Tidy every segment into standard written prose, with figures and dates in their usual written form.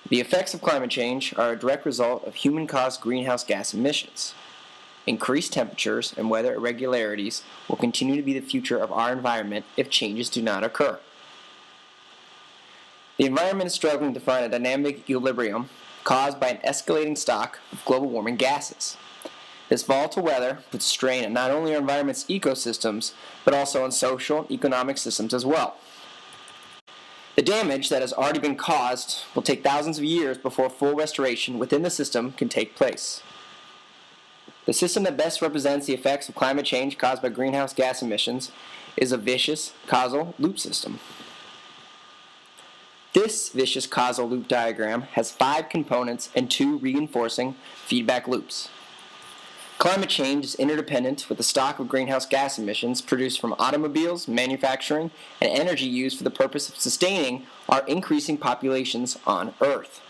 The effects of climate change are a direct result of human-caused greenhouse gas emissions. Increased temperatures and weather irregularities will continue to be the future of our environment if changes do not occur. The environment is struggling to find a dynamic equilibrium caused by an escalating stock of global warming gases. This volatile weather puts strain on not only our environment's ecosystems, but also on social and economic systems as well. The damage that has already been caused will take thousands of years before full restoration within the system can take place. The system that best represents the effects of climate change caused by greenhouse gas emissions is a vicious causal loop system. This vicious causal loop diagram has 5 components and 2 reinforcing feedback loops. Climate change is interdependent with the stock of greenhouse gas emissions produced from automobiles, manufacturing, and energy used for the purpose of sustaining our increasing populations on Earth.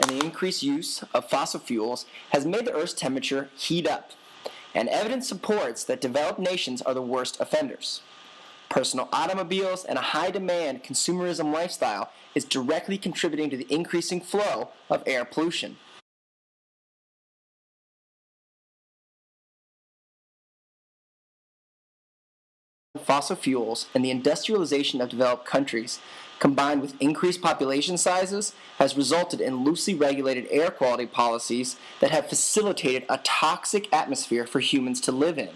And the increased use of fossil fuels has made the Earth's temperature heat up, and evidence supports that developed nations are the worst offenders. Personal automobiles and a high-demand consumerism lifestyle is directly contributing to the increasing flow of air pollution. Fossil fuels and the industrialization of developed countries, combined with increased population sizes, has resulted in loosely regulated air quality policies that have facilitated a toxic atmosphere for humans to live in.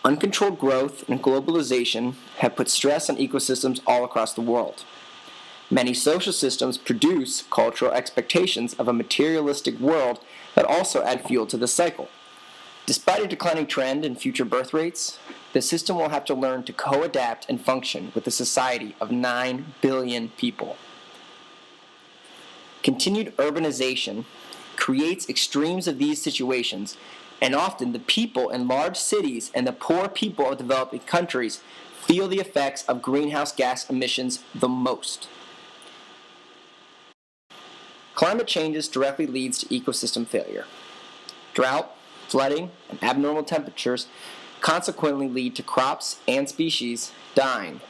Uncontrolled growth and globalization have put stress on ecosystems all across the world. Many social systems produce cultural expectations of a materialistic world that also add fuel to the cycle. Despite a declining trend in future birth rates, the system will have to learn to co-adapt and function with a society of 9 billion people. Continued urbanization creates extremes of these situations, and often the people in large cities and the poor people of developing countries feel the effects of greenhouse gas emissions the most. Climate change directly leads to ecosystem failure. Drought, flooding, and abnormal temperatures consequently lead to crops and species dying.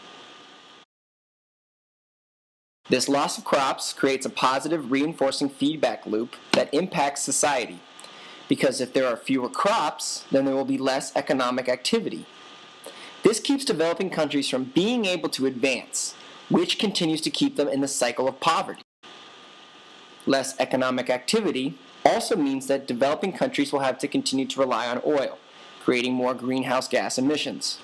This loss of crops creates a positive reinforcing feedback loop that impacts society, because if there are fewer crops, then there will be less economic activity. This keeps developing countries from being able to advance, which continues to keep them in the cycle of poverty. Less economic activity also means that developing countries will have to continue to rely on oil, creating more greenhouse gas emissions.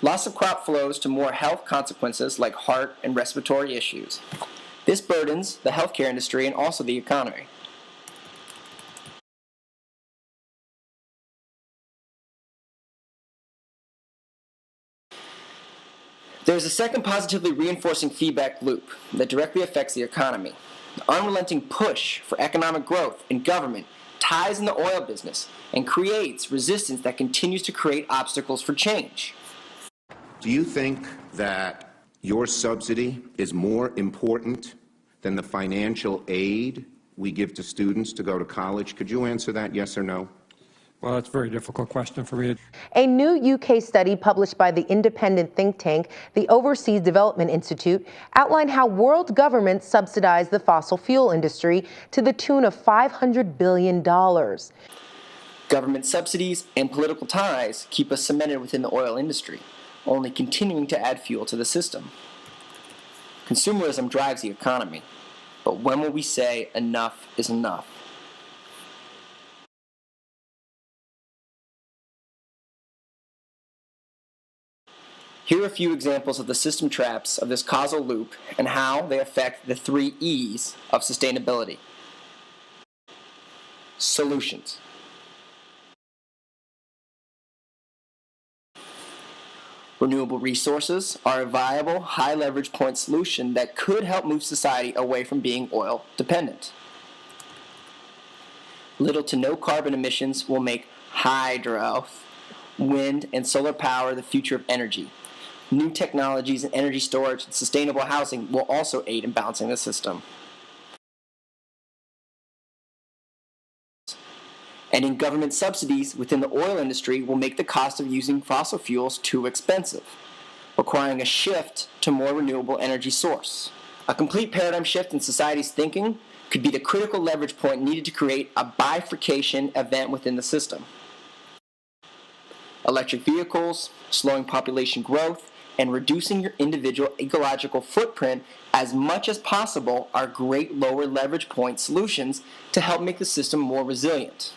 Loss of crop flows to more health consequences like heart and respiratory issues. This burdens the healthcare industry and also the economy. There is a second positively reinforcing feedback loop that directly affects the economy. The unrelenting push for economic growth in government ties in the oil business and creates resistance that continues to create obstacles for change. Do you think that your subsidy is more important than the financial aid we give to students to go to college? Could you answer that, yes or no? Well, that's a very difficult question for me. A new UK study published by the independent think tank, the Overseas Development Institute, outlined how world governments subsidize the fossil fuel industry to the tune of $500 billion. Government subsidies and political ties keep us cemented within the oil industry, only continuing to add fuel to the system. Consumerism drives the economy, but when will we say enough is enough? Here are a few examples of the system traps of this causal loop and how they affect the 3 E's of sustainability. Solutions. Renewable resources are a viable, high-leverage point solution that could help move society away from being oil dependent. Little to no carbon emissions will make hydro, wind, and solar power the future of energy. New technologies in energy storage and sustainable housing will also aid in balancing the system. And in government subsidies within the oil industry will make the cost of using fossil fuels too expensive, requiring a shift to more renewable energy source. A complete paradigm shift in society's thinking could be the critical leverage point needed to create a bifurcation event within the system. Electric vehicles, slowing population growth, and reducing your individual ecological footprint as much as possible are great lower leverage point solutions to help make the system more resilient.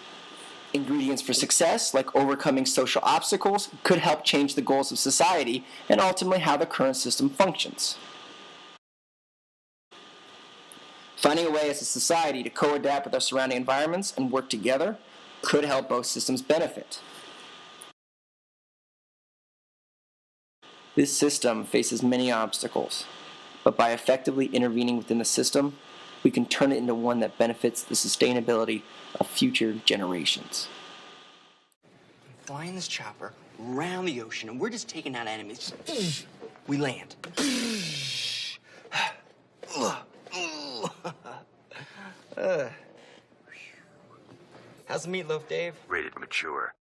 Ingredients for success, like overcoming social obstacles, could help change the goals of society and ultimately how the current system functions. Finding a way as a society to co-adapt with our surrounding environments and work together could help both systems benefit. This system faces many obstacles, but by effectively intervening within the system, we can turn it into one that benefits the sustainability of future generations. Flying this chopper around the ocean, and we're just taking out enemies. We land. How's the meatloaf, Dave? Rated mature.